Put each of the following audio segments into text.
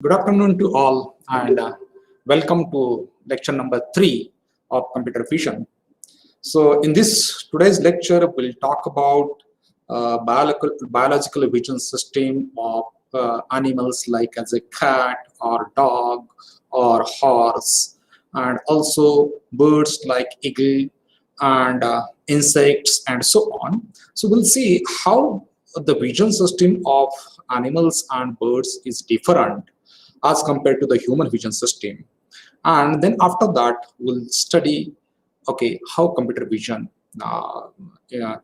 Good afternoon to all, and welcome to lecture number 3 of computer vision. So, in this today's lecture, we'll talk about biological vision system of animals like as a cat or dog or horse, and also birds like eagle and insects and so on. So, we'll see how the vision system of animals and birds is different as compared to the human vision system. And then after that, we'll study, okay, how computer vision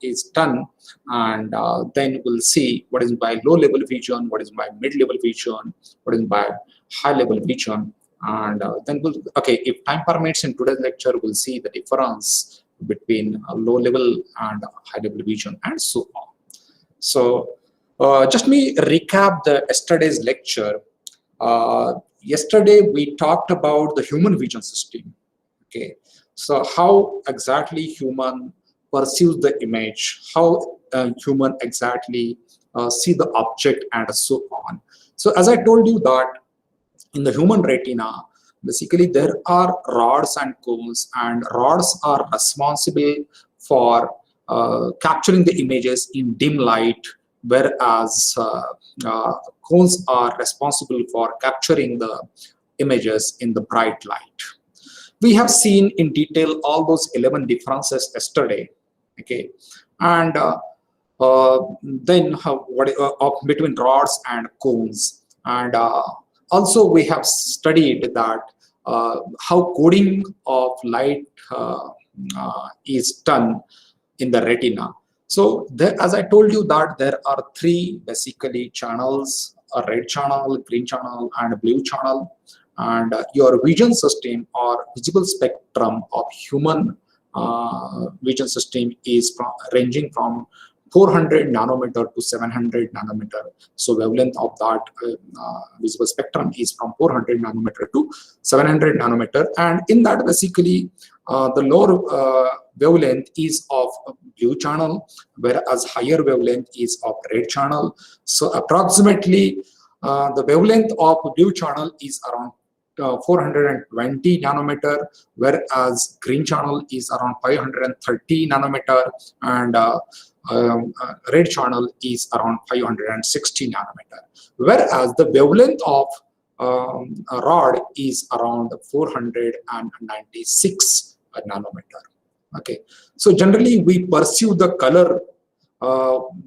is done, and then we'll see what is by low level vision, what is by mid level vision, what is by high level vision. And then we'll, okay, if time permits in today's lecture, we'll see the difference between low level and high level vision and so on. So just me recap the yesterday's lecture. Yesterday we talked about the human vision system. Okay, so how exactly human perceives the image, how human exactly see the object and so on. So as I told you that in the human retina, basically there are rods and cones, and rods are responsible for capturing the images in dim light, whereas cones are responsible for capturing the images in the bright light. We have seen in detail all those 11 differences yesterday, okay, and then between rods and cones, and also we have studied that how coding of light is done in the retina. So there, as I told you that there are 3 basically channels: a red channel, green channel, and a blue channel. And your vision system or visible spectrum of human vision system is ranging from 400 nanometer to 700 nanometer. So wavelength of that visible spectrum is from 400 nanometer to 700 nanometer. And in that, basically, the lower wavelength is of blue channel, whereas higher wavelength is of red channel. So approximately the wavelength of blue channel is around 420 nanometer, whereas green channel is around 530 nanometer, and red channel is around 560 nanometer, whereas the wavelength of a rod is around 496 nanometer. Okay, so generally we pursue the color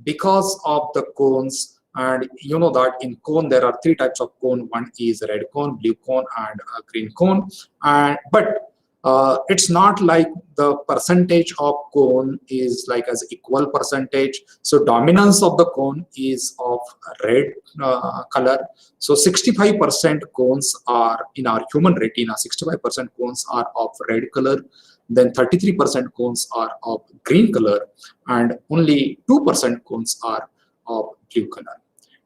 because of the cones. And you know that in cone there are 3 types of cone. One is red cone, blue cone, and green cone. But it's not like the percentage of cone is like as equal percentage. So dominance of the cone is of red color. So 65% cones are in our human retina, 65% cones are of red color. Then 33% cones are of green color, and only 2% cones are of blue color.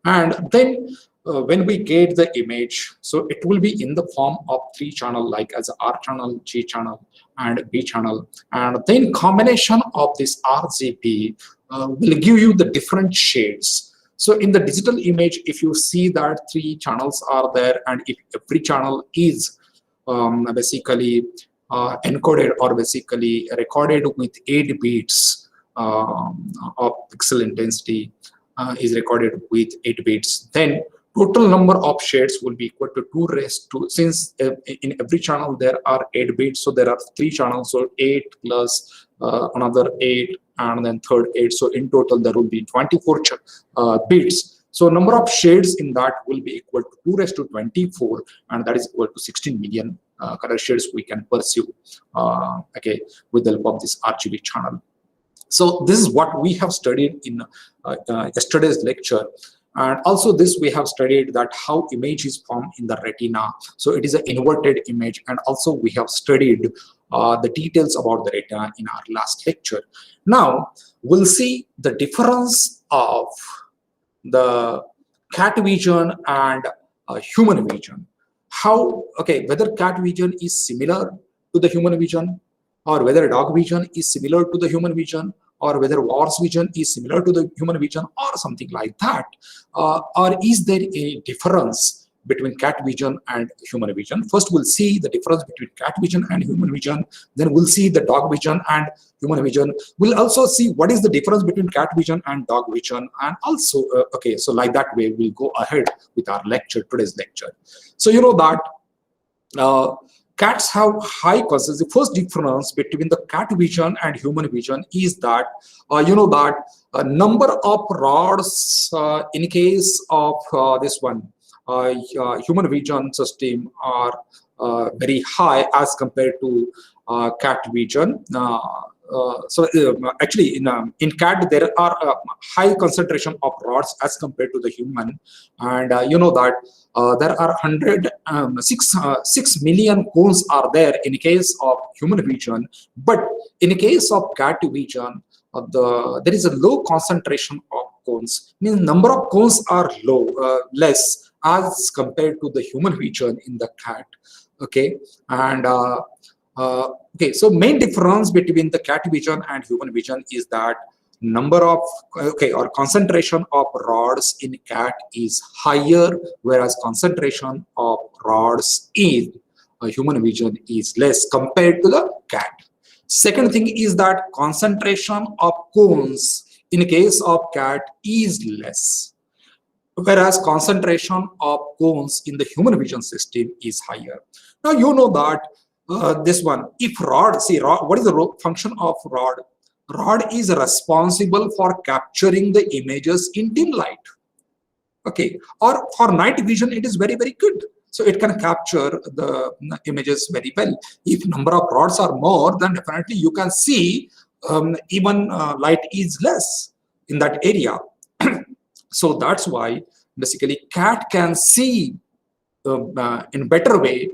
And then when we get the image, so it will be in the form of 3 channel, like as R channel, G channel, and B channel. And then combination of this RGB will give you the different shades. So in the digital image, if you see that 3 channels are there, and if every channel is basically encoded or basically recorded with 8 bits of pixel intensity, is recorded with 8 bits, then total number of shades will be equal to 2 raised to, since in every channel there are 8 bits, so there are 3 channels, so 8 plus another 8, and then third 8, so in total there will be 24 bits. So number of shades in that will be equal to 2 raised to 24, and that is equal to 16 million color shades we can pursue, okay, with the help of this RGB channel. So this is what we have studied in yesterday's lecture. And also this we have studied that how image is formed in the retina. So it is an inverted image. And also we have studied the details about the retina in our last lecture. Now we'll see the difference of the cat vision and human vision. How, okay, whether cat vision is similar to the human vision, or whether dog vision is similar to the human vision, or whether horse vision is similar to the human vision, or something like that, or is there a difference between cat vision and human vision. First, we'll see the difference between cat vision and human vision. Then we'll see the dog vision and human vision. We'll also see what is the difference between cat vision and dog vision. And also, okay, so like that way, we'll go ahead with our lecture, today's lecture. So you know that cats have high concentration. The first difference between the cat vision and human vision is that you know that number of rods in case of this one human vision system are very high as compared to cat vision. Actually, in cat there are high concentration of rods as compared to the human, and you know that there are 6 million cones are there in case of human vision, but in case of cat vision, there is a low concentration of cones. Means number of cones are less as compared to the human vision in the cat. Okay, and okay, so main difference between the cat vision and human vision is that number of or concentration of rods in cat is higher, whereas concentration of rods in human vision is less compared to the cat. Second thing is that concentration of cones in case of cat is less, whereas concentration of cones in the human vision system is higher. Now you know that this one, if rod, see rod, what is the function of rod? Rod is responsible for capturing the images in dim light. Okay, or for night vision, it is very, very good. So it can capture the images very well. If number of rods are more, then definitely you can see even light is less in that area. So that's why basically cat can see in better way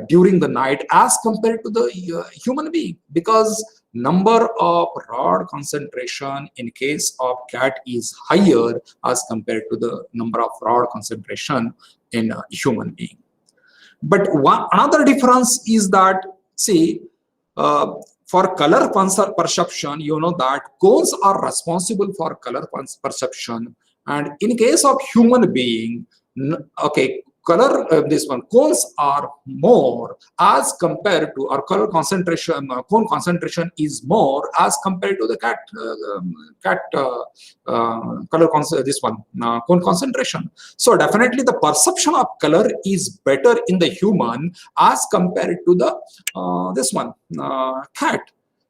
during the night as compared to the human being, because number of rod concentration in case of cat is higher as compared to the number of rod concentration in a human being. But another difference is that, see, for color perception, you know that cones are responsible for color perception, and in case of human being, okay, color this one cones are more as compared to, or color concentration, cone concentration is more as compared to the this one cone concentration. So definitely the perception of color is better in the human as compared to the this one cat.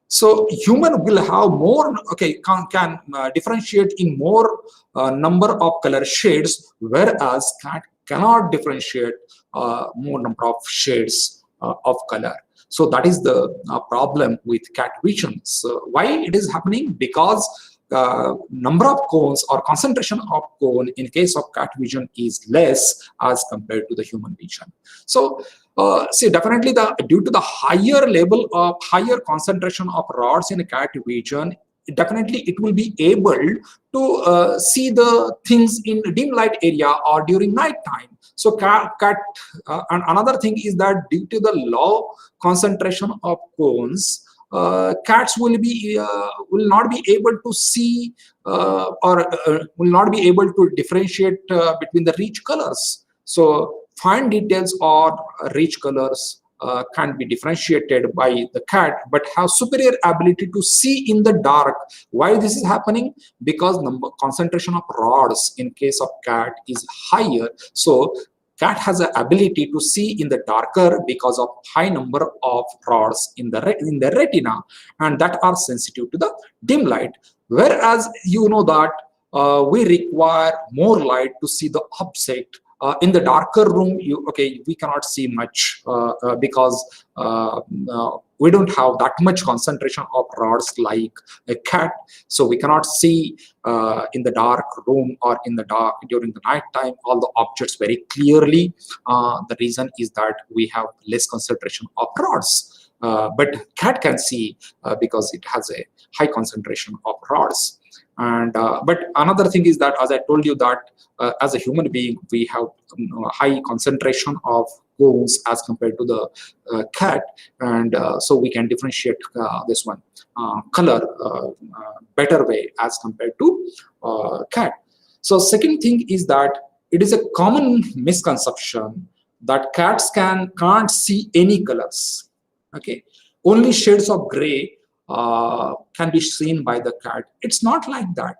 So human will have more, okay, can differentiate in more number of color shades, whereas cat cannot differentiate more number of shades of color. So that is the problem with cat vision. So why it is happening? Because number of cones or concentration of cone in case of cat vision is less as compared to the human vision. So see, definitely due to the higher level of higher concentration of rods in cat vision, definitely it will be able to see the things in dim light area or during night time. So and another thing is that due to the low concentration of cones, cats will not be able to see or will not be able to differentiate between the rich colors. So fine details or rich colors can be differentiated by the cat, but have superior ability to see in the dark. Why this is happening? Because concentration of rods in case of cat is higher. So cat has the ability to see in the darker because of high number of rods in the retina, and that are sensitive to the dim light. Whereas you know that we require more light to see the object. In the darker room, we cannot see much because we don't have that much concentration of rods like a cat, so we cannot see in the dark room or in the dark during the night time all the objects very clearly. The reason is that we have less concentration of rods, but cat can see because it has a high concentration of rods. And but another thing is that, as I told you, that as a human being we have high concentration of cones as compared to the cat, and so we can differentiate this one color better way as compared to cat. So second thing is that it is a common misconception that cats can't see any colors. Okay, only shades of gray can be seen by the cat. It's not like that.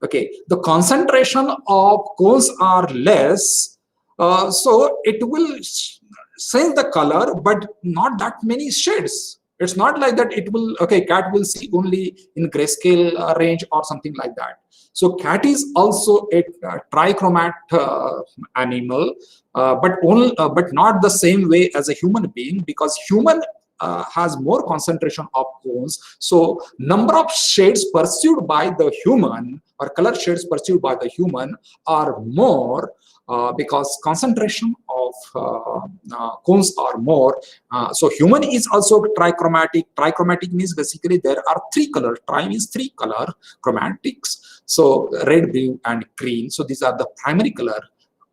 Okay, the concentration of cones are less, so it will sense the color, but not that many shades. It's not like that it will, okay, cat will see only in grayscale range or something like that. So cat is also a trichromat animal, but not the same way as a human being, because human has more concentration of cones. So number of shades perceived by the human, or color shades perceived by the human, are more because concentration of cones are more. So human is also trichromatic. Trichromatic means basically there are three colors. Tri means three color chromatics. So red, blue, and green. So these are the primary color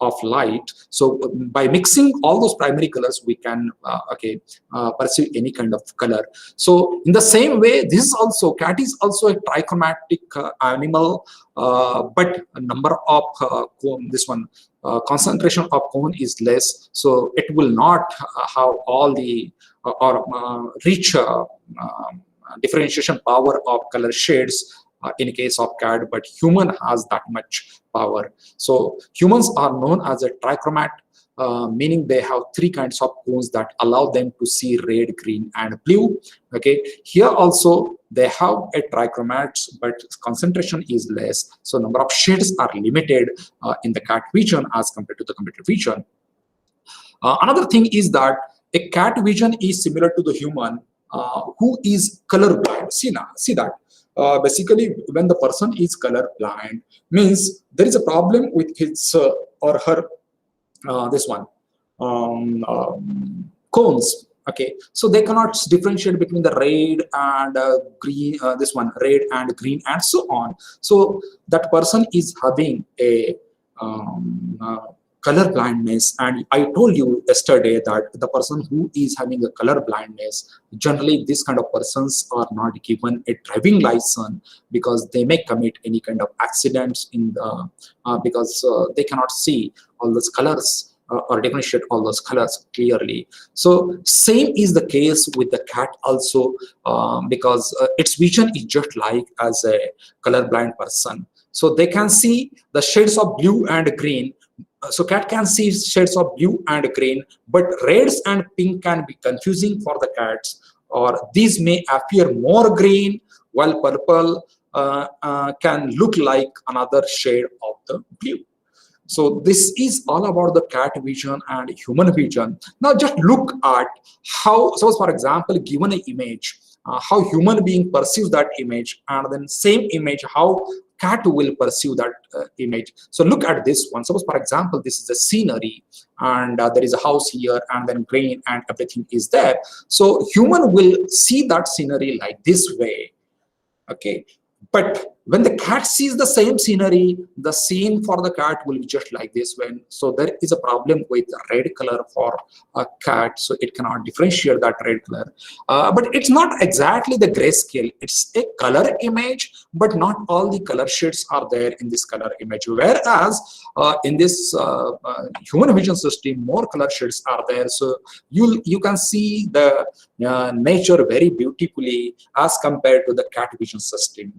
of light. So by mixing all those primary colors, we can perceive any kind of color. So in the same way, this is also, cat is also a trichromatic animal, but a number of this one concentration of cone is less, so it will not have all the reach differentiation power of color shades in case of cat, but human has that much power. So humans are known as a trichromat, meaning they have three kinds of cones that allow them to see red, green, and blue. Okay, here also they have a trichromat, but concentration is less, so number of shades are limited in the cat vision as compared to the computer vision. Another thing is that a cat vision is similar to the human who is colorblind. See that. Basically, when the person is color blind, means there is a problem with his or her this one cones. Okay, so they cannot differentiate between the red and green, this one red and green, and so on. So that person is having a color blindness. And I told you yesterday that the person who is having a color blindness, generally these kind of persons are not given a driving license, because they may commit any kind of accidents in the because they cannot see all those colors or differentiate all those colors clearly. So same is the case with the cat also, because its vision is just like as a colorblind person. So they can see the shades of blue and green. So cat can see shades of blue and green, but reds and pink can be confusing for the cats, or these may appear more green, while purple can look like another shade of the blue. So this is all about the cat vision and human vision. Now just look at how, suppose for example, given an image, how human being perceives that image, and then same image, how cat will perceive that image. So look at this one. Suppose for example, this is a scenery, and there is a house here, and then green and everything is there. So human will see that scenery like this way. Okay, but when the cat sees the same scenery, the scene for the cat will be just like this one. So there is a problem with red color for a cat, so it cannot differentiate that red color. But it's not exactly the grayscale. It's a color image, but not all the color shades are there in this color image. Whereas in this human vision system, more color shades are there. So you can see the nature very beautifully as compared to the cat vision system.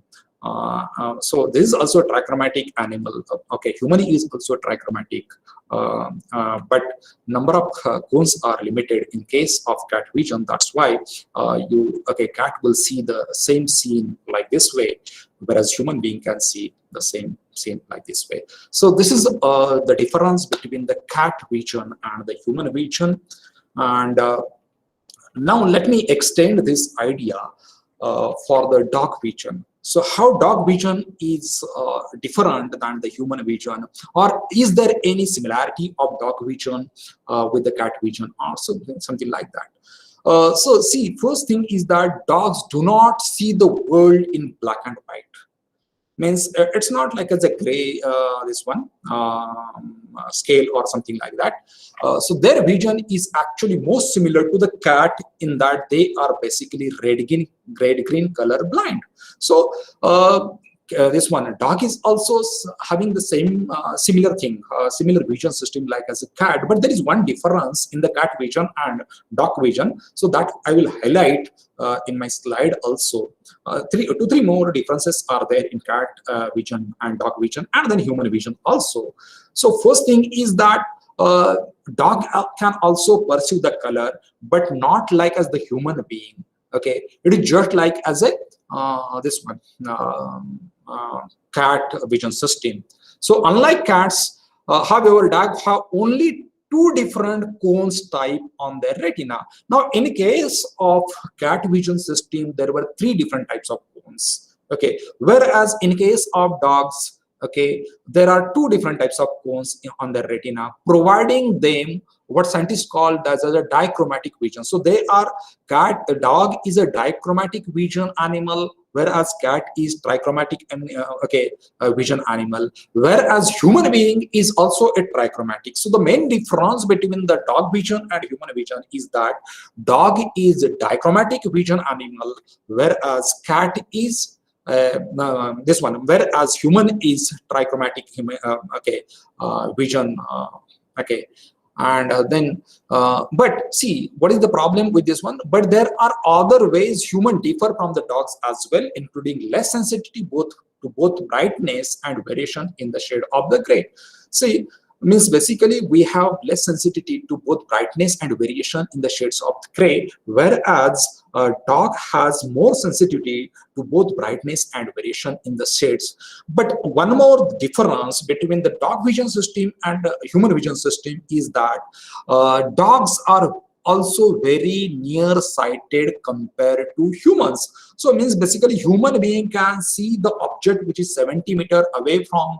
So this is also a trichromatic animal. Okay, human is also trichromatic, but number of cones are limited in case of cat vision. That's why cat will see the same scene like this way, whereas human being can see the same scene like this way. So this is the difference between the cat vision and the human vision. And now let me extend this idea for the dog vision. So how dog vision is different than the human vision, or is there any similarity of dog vision with the cat vision, or something like that? So see, first thing is that dogs do not see the world in black and white. Means it's not like as a gray this one scale or something like that. So their vision is actually most similar to the cat in that they are basically red green color blind. So this one dog is also having the same similar thing, similar vision system like as a cat, but there is one difference in the cat vision and dog vision, so that I will highlight in my slide also. Two three more differences are there in cat vision and dog vision, and then human vision also. So first thing is that dog can also perceive the color, but not like as the human being. Okay, it is just like as a this one cat vision system. So unlike cats, however, dogs have only two different cones type on their retina. Now, in case of cat vision system, there were three different types of cones. Okay, whereas in case of dogs, okay, there are two different types of cones on the retina, providing them what scientists call as a dichromatic vision. So they are the dog is a dichromatic vision animal, whereas cat is trichromatic and vision animal, whereas human being is also a trichromatic. So the main difference between the dog vision and human vision is that dog is a dichromatic vision animal, whereas cat is this one, whereas human is trichromatic vision. Okay, and then but see, what is the problem with this one? But there are other ways human differ from the dogs as well, including less sensitivity to both brightness and variation in the shade of the gray. See, means basically we have less sensitivity to both brightness and variation in the shades of the gray, whereas a dog has more sensitivity to both brightness and variation in the shades. But one more difference between the dog vision system and human vision system is that dogs are also very nearsighted compared to humans. So it means basically human being can see the object which is 70 meters away from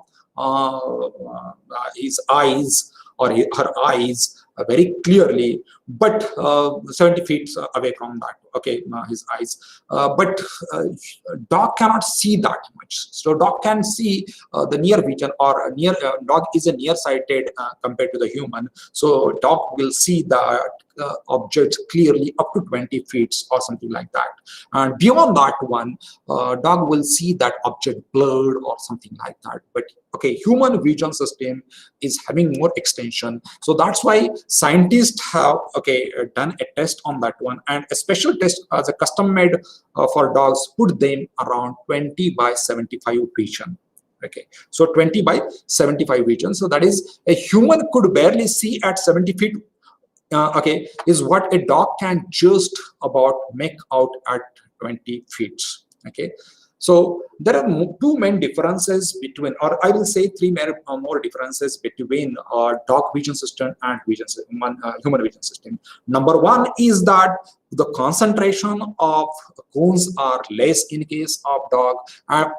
his eyes or her eyes very clearly, but 70 feet away from that, okay, his eyes. But dog cannot see that much. So dog can see the near vision, or near dog is a nearsighted compared to the human. So dog will see the objects clearly up to 20 feet or something like that. And beyond that one, dog will see that object blurred or something like that. But okay, human vision system is having more extension. So that's why scientists have done a test on that one, and a special test as a custom made for dogs put them around 20 by 75 vision. Okay, so 20 by 75 vision. So that is, a human could barely see at 70 feet. Is what a dog can just about make out at 20 feet. Okay, so there are two main differences between, or I will say three more differences between dog vision system and human vision system. Number one is that the concentration of cones are less in case of dog,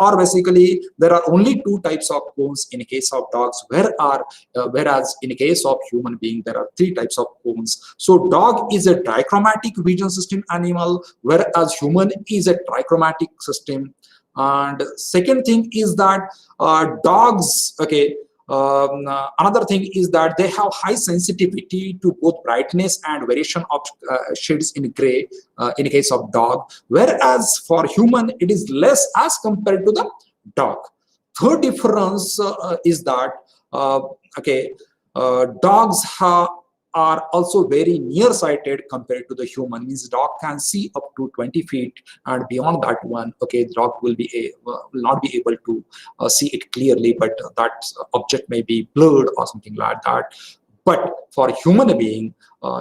or basically there are only two types of cones in case of dogs, whereas in case of human being there are three types of cones. So dog is a dichromatic vision system animal, whereas human is a trichromatic system. And second thing is that dogs, another thing is that they have high sensitivity to both brightness and variation of shades in gray in case of dog, whereas for human it is less as compared to the dog. Third difference is that dogs are also very nearsighted compared to the human. Means dog can see up to 20 feet, and beyond that one, okay, dog will not be able to see it clearly, but that object may be blurred or something like that. But for a human being,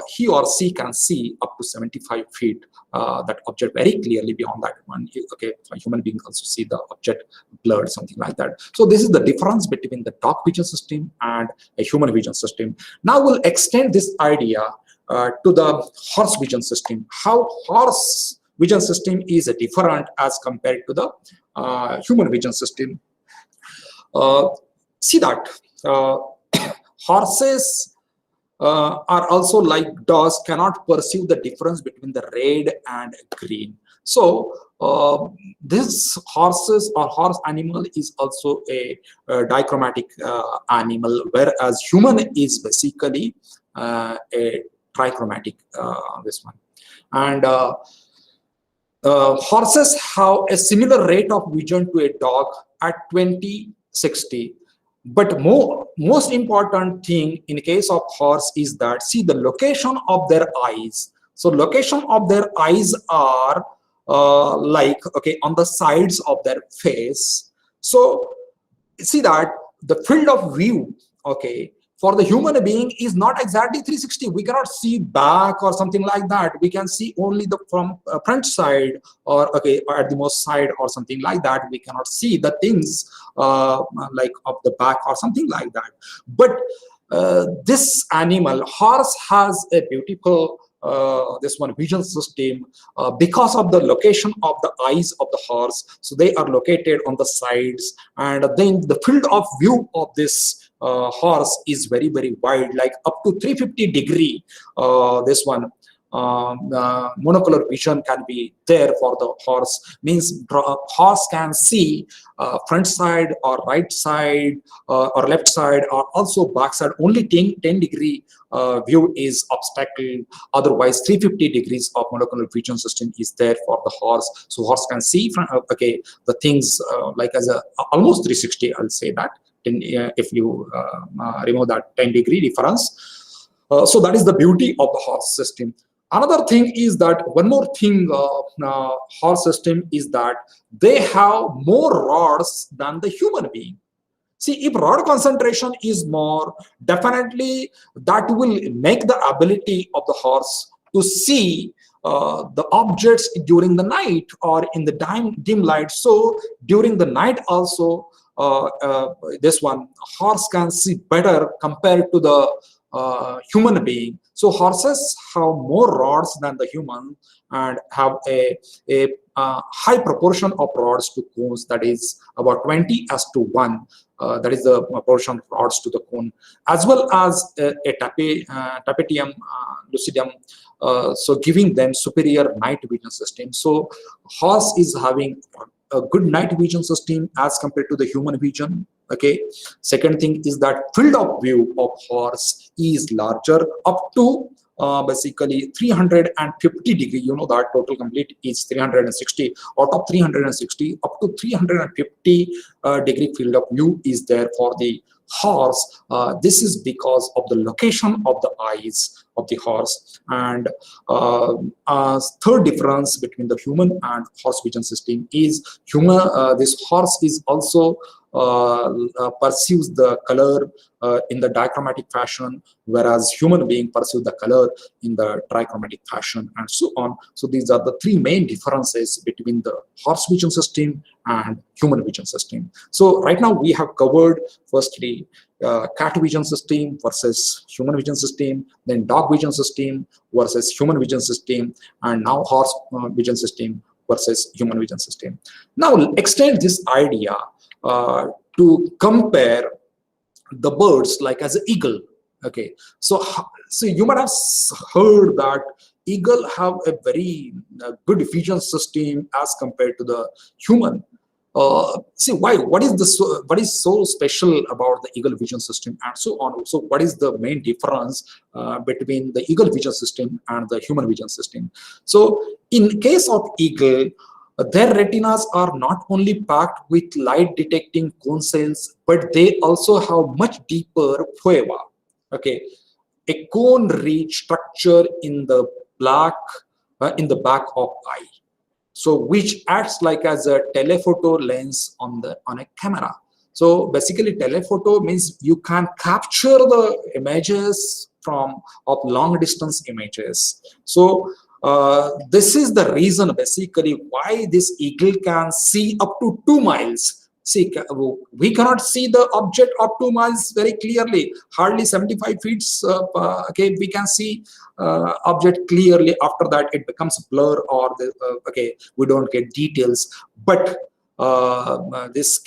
he or she can see up to 75 feet that object very clearly. Beyond that one, okay, a human being also see the object blurred, something like that. So this is the difference between the dog vision system and a human vision system. Now we'll extend this idea to the horse vision system. How horse vision system is different as compared to the human vision system. See that horses are also like dogs, cannot perceive the difference between the red and green. So this horses or horse animal is also a dichromatic animal, whereas human is basically a trichromatic this one. And Horses have a similar rate of vision to a dog at 20/60. But most important thing in case of horse is that, see, the location of their eyes. So location of their eyes are like, okay, on the sides of their face. So see that the field of view, okay, for the human being is not exactly 360. We cannot see back or something like that. We can see only the from front side, or okay, or at the most side or something like that. We cannot see the things like of the back or something like that. But this animal horse has a beautiful this one vision system because of the location of the eyes of the horse. So they are located on the sides, and then the field of view of this horse is very wide, like up to 350-degree. This one monocular vision can be there for the horse. Means horse can see front side or right side or left side or also back side. Only 10-degree view is obstacle. Otherwise 350 degrees of monocular vision system is there for the horse. So horse can see from, okay, the things like as a almost 360, I'll say that, if you remove that 10-degree difference. So that is the beauty of the horse system. Another thing is that one more thing, horse system is that they have more rods than the human being. See, if rod concentration is more, definitely that will make the ability of the horse to see the objects during the night or in the dim light. So during the night also, this one horse can see better compared to the human being. So horses have more rods than the human and have a high proportion of rods to cones, that is about 20:1. That is the proportion of rods to the cone, as well as a tapetum lucidum, so giving them superior night vision system. So horse is having a good night vision system as compared to the human vision. Okay. Second thing is that field of view of horse is larger, up to basically 350 degree. You know that total complete is 360. Out of 360, up to 350 degree field of view is there for the horse. This is because of the location of the eyes of the horse. And third difference between the human and horse vision system is this horse is also perceives the color in the dichromatic fashion, whereas human being perceive the color in the trichromatic fashion, and so on. So these are the three main differences between the horse vision system and human vision system. So right now we have covered firstly cat vision system versus human vision system, then dog vision system versus human vision system, and now horse vision system versus human vision system. Now extend this idea to compare the birds like as an eagle. Okay, so you might have heard that eagle have a very good vision system as compared to the human. See why? What is so special about the eagle vision system, and so on? So what is the main difference between the eagle vision system and the human vision system? So in case of eagle, their retinas are not only packed with light detecting cone cells, but they also have much deeper foeva. Okay, a cone ridge structure in the back of eye, so which acts like as a telephoto lens on a camera. So basically telephoto means you can capture the images of long distance images. So this is the reason basically why this eagle can see up to 2 miles. See, we cannot see the object up 2 miles very clearly. Hardly 75 feet. Okay, we can see object clearly. After that, it becomes blur, or okay, we don't get details. But this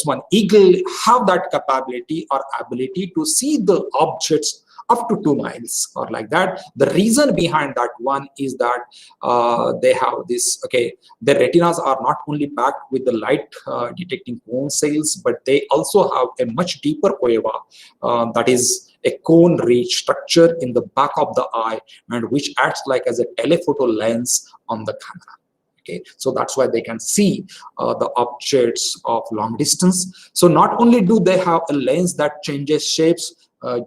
one eagle have that capability or ability to see the objects up to 2 miles or like that. The reason behind that one is that they have this, okay, their retinas are not only packed with the light detecting cone cells, but they also have a much deeper foeva, that is a cone ridge structure in the back of the eye, and which acts like as a telephoto lens on the camera. Okay, so that's why they can see the objects of long distance. So not only do they have a lens that changes shapes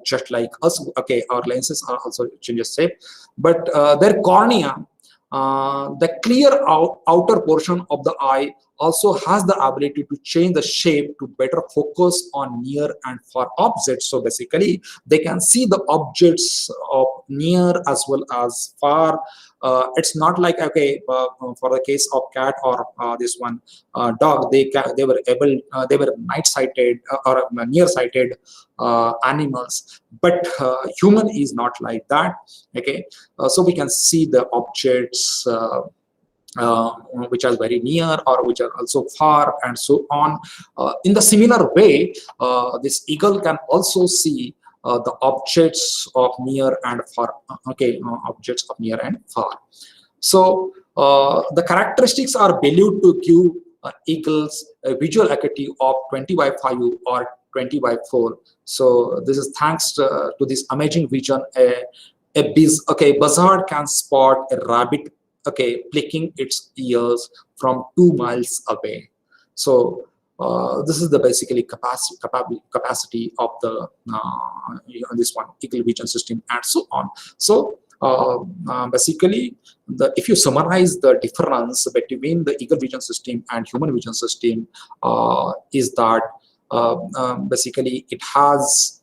just like us, okay, our lenses are also changes shape, but their cornea, the clear outer portion of the eye, also has the ability to change the shape to better focus on near and far objects. So basically they can see the objects of near as well as far. It's not like, okay, for the case of cat or this one dog, they were able, they were night sighted or near sighted animals, but human is not like that. Okay, so we can see the objects uh, which are very near or which are also far, and so on. In the similar way, this eagle can also see the objects of near and far. Okay, objects of near and far. So the characteristics are believed to give eagles a visual acuity of 20 by 5 or 20 by 4. So this is thanks to this amazing vision. Okay, buzzard can spot a rabbit, okay, flicking its ears from 2 miles away. So this is the basically capacity of the this one eagle vision system, and so on. So basically, if you summarize the difference between the eagle vision system and human vision system, is that basically it has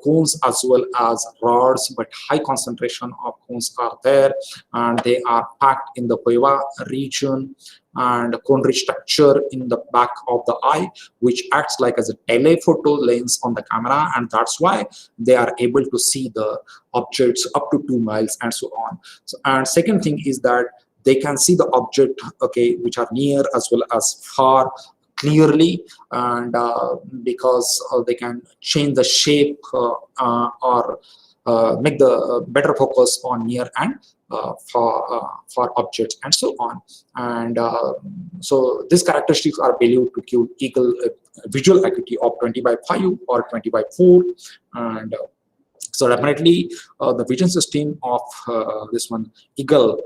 cones as well as rods, but high concentration of cones are there, and they are packed in the Hoeva region, and cone-rich structure in the back of the eye, which acts like as a telephoto lens on the camera, and that's why they are able to see the objects up to 2 miles and so on. So, and second thing is that they can see the object, okay, which are near as well as far clearly, and because they can change the shape or make the better focus on near and for objects and so on. And so these characteristics are believed to give eagle a visual acuity of 20 by 5 or 20 by 4. And so definitely the vision system of this one eagle,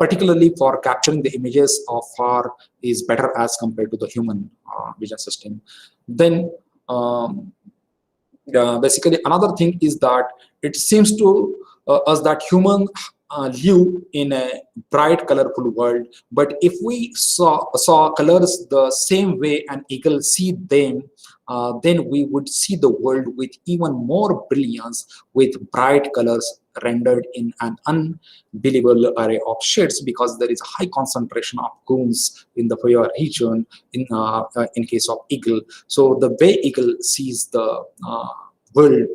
particularly for capturing the images of far, is better as compared to the human vision system. Then basically another thing is that it seems to us that human live in a bright colorful world, but if we saw colors the same way an eagle see them, then we would see the world with even more brilliance, with bright colors rendered in an unbelievable array of shades, because there is a high concentration of cones in the Hoya region in case of eagle. So the way eagle sees the world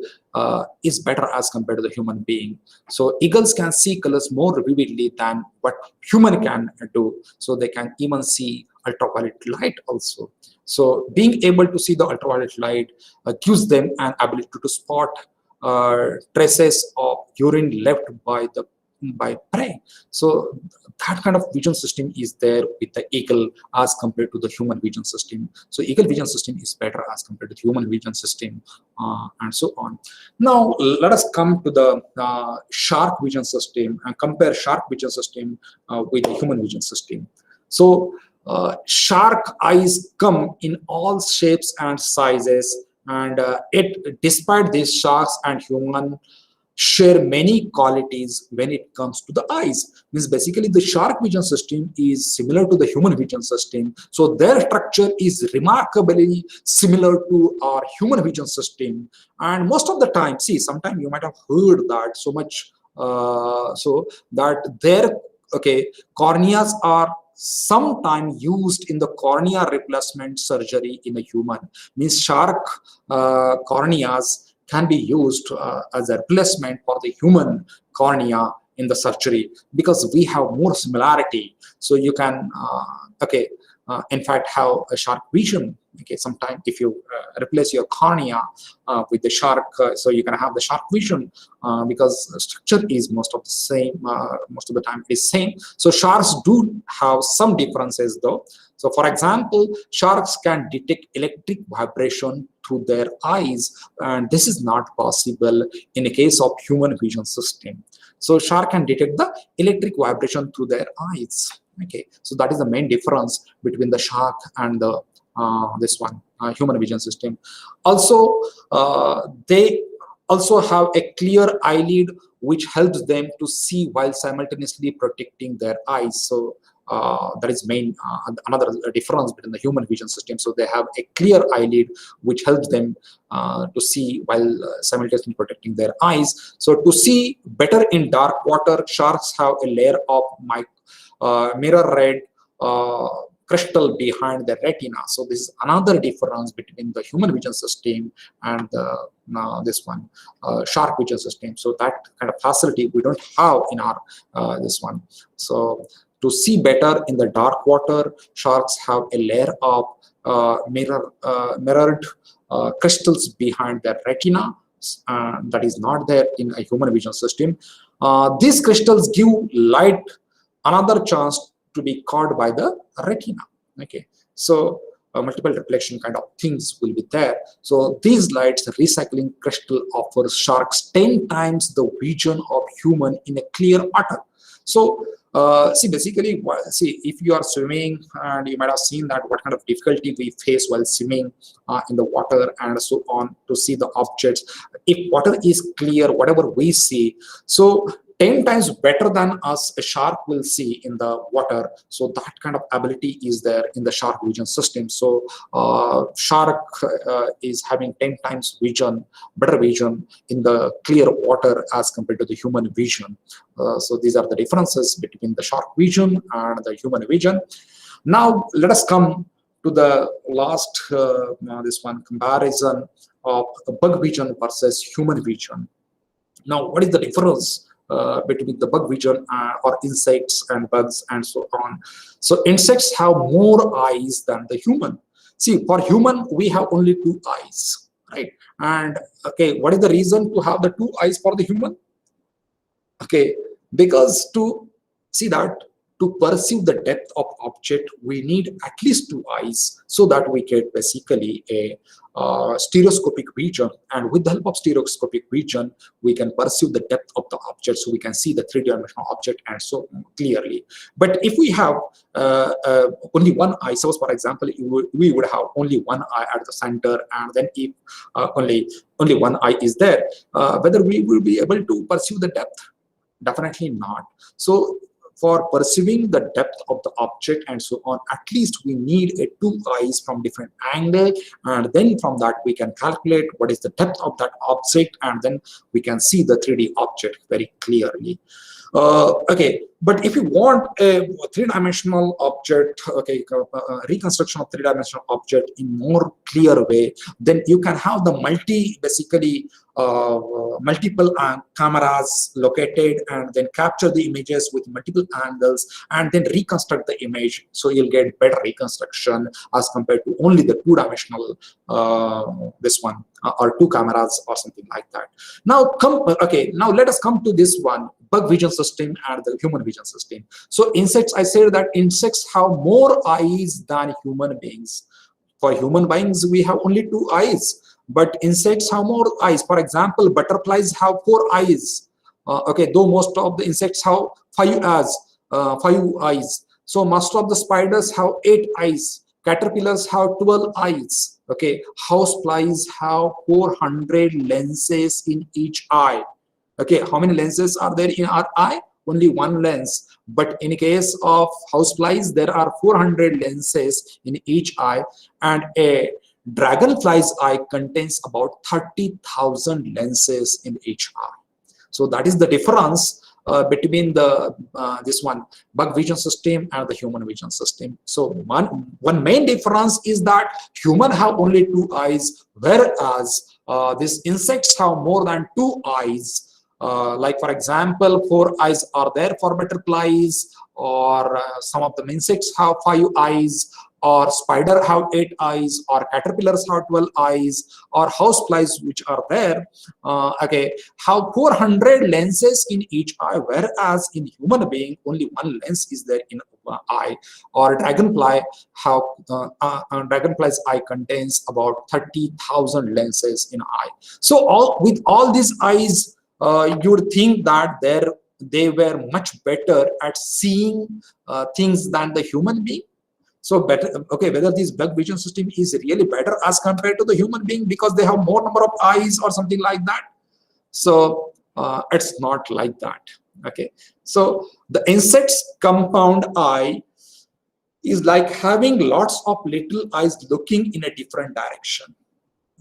is better as compared to the human being. So eagles can see colors more vividly than what human can do. So they can even see ultraviolet light also. So being able to see the ultraviolet light gives them an ability to spot traces of urine left by prey. So that kind of vision system is there with the eagle as compared to the human vision system. So eagle vision system is better as compared to the human vision system, and so on. Now let us come to the shark vision system and compare shark vision system with the human vision system. So shark eyes come in all shapes and sizes, and despite these, sharks and human share many qualities when it comes to the eyes. Means basically the shark vision system is similar to the human vision system. So their structure is remarkably similar to our human vision system. And most of the time, see, sometimes you might have heard that so much, so that their corneas are sometimes used in the cornea replacement surgery in a human. Means shark corneas can be used as a replacement for the human cornea in the surgery, because we have more similarity. So you can in fact have a shark vision. Okay, sometimes if you replace your cornea with the shark, so you can have the shark vision, because the structure is most of the same, most of the time is same. So sharks do have some differences though. So for example, sharks can detect electric vibration through their eyes, and this is not possible in a case of human vision system. So shark can detect the electric vibration through their eyes. Okay, so that is the main difference between the shark and the this one human vision system. Also, they also have a clear eyelid which helps them to see while simultaneously protecting their eyes. So that is main another difference between the human vision system. So they have a clear eyelid which helps them to see while simultaneously protecting their eyes. So to see better in dark water, sharks have a layer of mirror red crystal behind the retina. So this is another difference between the human vision system and this one shark vision system. So that kind of facility we don't have in our this one. So to see better in the dark water, sharks have a layer of mirrored crystals behind their retina that is not there in a human vision system. These crystals give light another chance to be caught by the retina. Okay, so multiple reflection kind of things will be there. So these lights recycling crystal offers sharks 10 times the vision of human in a clear water. So see, basically, see, if you are swimming, and you might have seen that what kind of difficulty we face while swimming in the water and so on to see the objects. If water is clear, whatever we see, so 10 times better than us a shark will see in the water. So that kind of ability is there in the shark vision system. So shark is having 10 times vision, better vision in the clear water as compared to the human vision. So these are the differences between the shark vision and the human vision. Now let us come to the last this one comparison of bug vision versus human vision. Now what is the difference between the bug vision or insects and bugs and so on? So insects have more eyes than the human. See, for human we have only 2 eyes, right? And okay, what is the reason to have the 2 eyes for the human? Okay, because to see that to perceive the depth of object we need at least 2 eyes, so that we get basically a stereoscopic vision, and with the help of stereoscopic vision we can perceive the depth of the object, so we can see the 3-dimensional object and so clearly. But if we have only 1 eye, suppose for example we would have only 1 eye at the center, and then if only 1 eye is there, whether we will be able to perceive the depth? Definitely not. So for perceiving the depth of the object and so on, at least we need 2 eyes from different angle, and then from that we can calculate what is the depth of that object, and then we can see the 3D object very clearly. Okay, but if you want a 3-dimensional object, okay, reconstruction of 3-dimensional object in more clear way, then you can have the multiple cameras located, and then capture the images with multiple angles and then reconstruct the image, so you'll get better reconstruction as compared to only the 2-dimensional this one or 2 cameras or something like that. Now now let us come to this one bug vision system and the human vision system. So insects, I said that insects have more eyes than human beings. For human beings we have only 2 eyes, but insects have more eyes. For example, butterflies have 4 eyes. Okay, though most of the insects have 5 eyes. So most of the spiders have 8 eyes. Caterpillars have 12 eyes. Okay, houseflies have 400 lenses in each eye. Okay, how many lenses are there in our eye? Only 1 lens. But in case of houseflies, there are 400 lenses in each eye, and a dragonfly's eye contains about 30,000 lenses in each eye. So that is the difference between the this one bug vision system and the human vision system. So one main difference is that human have only 2 eyes, whereas these insects have more than 2 eyes. Like for example, 4 eyes are there for butterflies, or some of the insects have 5 eyes, or spider have 8 eyes, or caterpillars have 12 eyes, or houseflies which are there, okay, have 400 lenses in each eye, whereas in human being only 1 lens is there in eye, or dragonfly have dragonfly's eye contains about 30,000 lenses in eye. So with all these eyes, you would think that they were much better at seeing things than the human being. So better, okay, whether this bug vision system is really better as compared to the human being because they have more number of eyes or something like that. So it's not like that. Okay, so the insect's compound eye is like having lots of little eyes looking in a different direction.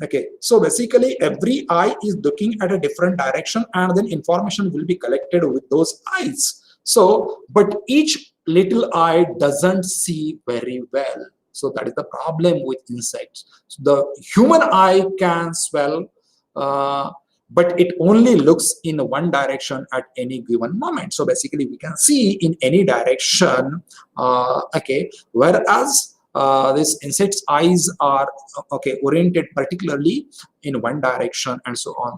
Okay, so basically every eye is looking at a different direction, and then information will be collected with those eyes. So but each little eye doesn't see very well. So that is the problem with insects. So the human eye can swell, but it only looks in one direction at any given moment. So basically we can see in any direction. Okay, whereas this insect's eyes are okay oriented particularly in one direction and so on.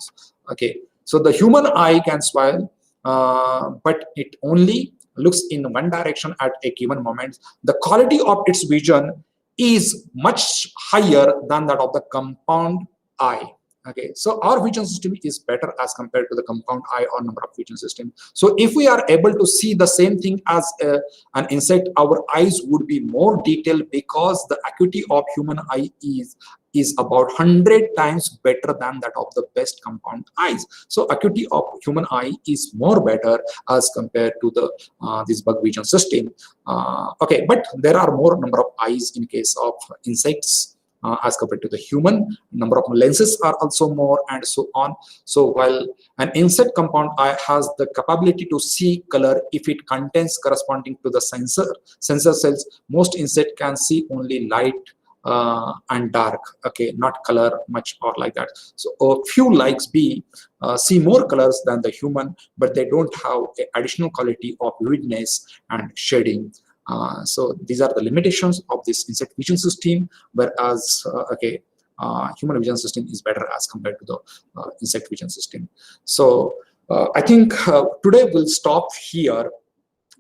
Okay, so the human eye can swell, but it only looks in one direction at a given moment. The quality of its vision is much higher than that of the compound eye. Okay, so our vision system is better as compared to the compound eye or number of vision system. So if we are able to see the same thing as an insect, our eyes would be more detailed because the acuity of human eye is about 100 times better than that of the best compound eyes. So acuity of human eye is more better as compared to the this bug vision system. Okay, but there are more number of eyes in case of insects. As compared to the human, number of lenses are also more, and so on. So while an insect compound eye has the capability to see color if it contains corresponding to the sensor cells, most insect can see only light and dark, okay, not color much or like that. So a few likes B see more colors than the human, but they don't have a additional quality of vividness and shading. So these are the limitations of this insect vision system, whereas okay, human vision system is better as compared to the insect vision system. So I think today we'll stop here,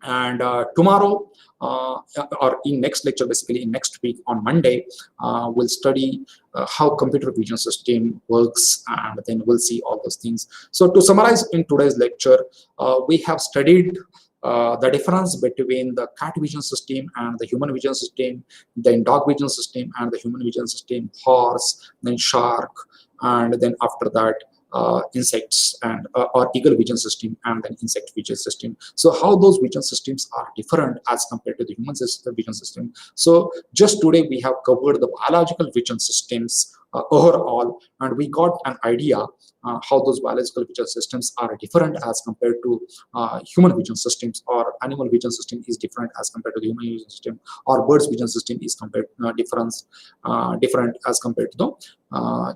and tomorrow or in next lecture, basically in next week on Monday, we'll study how computer vision system works, and then we'll see all those things. So to summarize in today's lecture, we have studied the difference between the cat vision system and the human vision system, then dog vision system and the human vision system, horse, then shark, and then after that insects and or eagle vision system, and then insect vision system. So how those vision systems are different as compared to the human vision system. So just today we have covered the biological vision systems overall, and we got an idea how those biological vision systems are different as compared to human vision systems, or animal vision system is different as compared to the human vision system, or birds vision system is compared different as compared to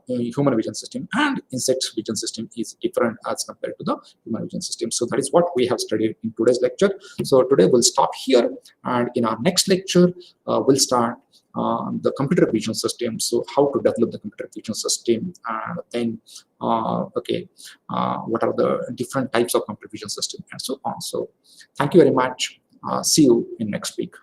the human vision system, and insect vision system is different as compared to the human vision system. So that is what we have studied in today's lecture. So today we'll stop here, and in our next lecture we'll start the computer vision system. So how to develop the computer vision system, and then okay, what are the different types of computer vision system and so on. So thank you very much. See you in next week.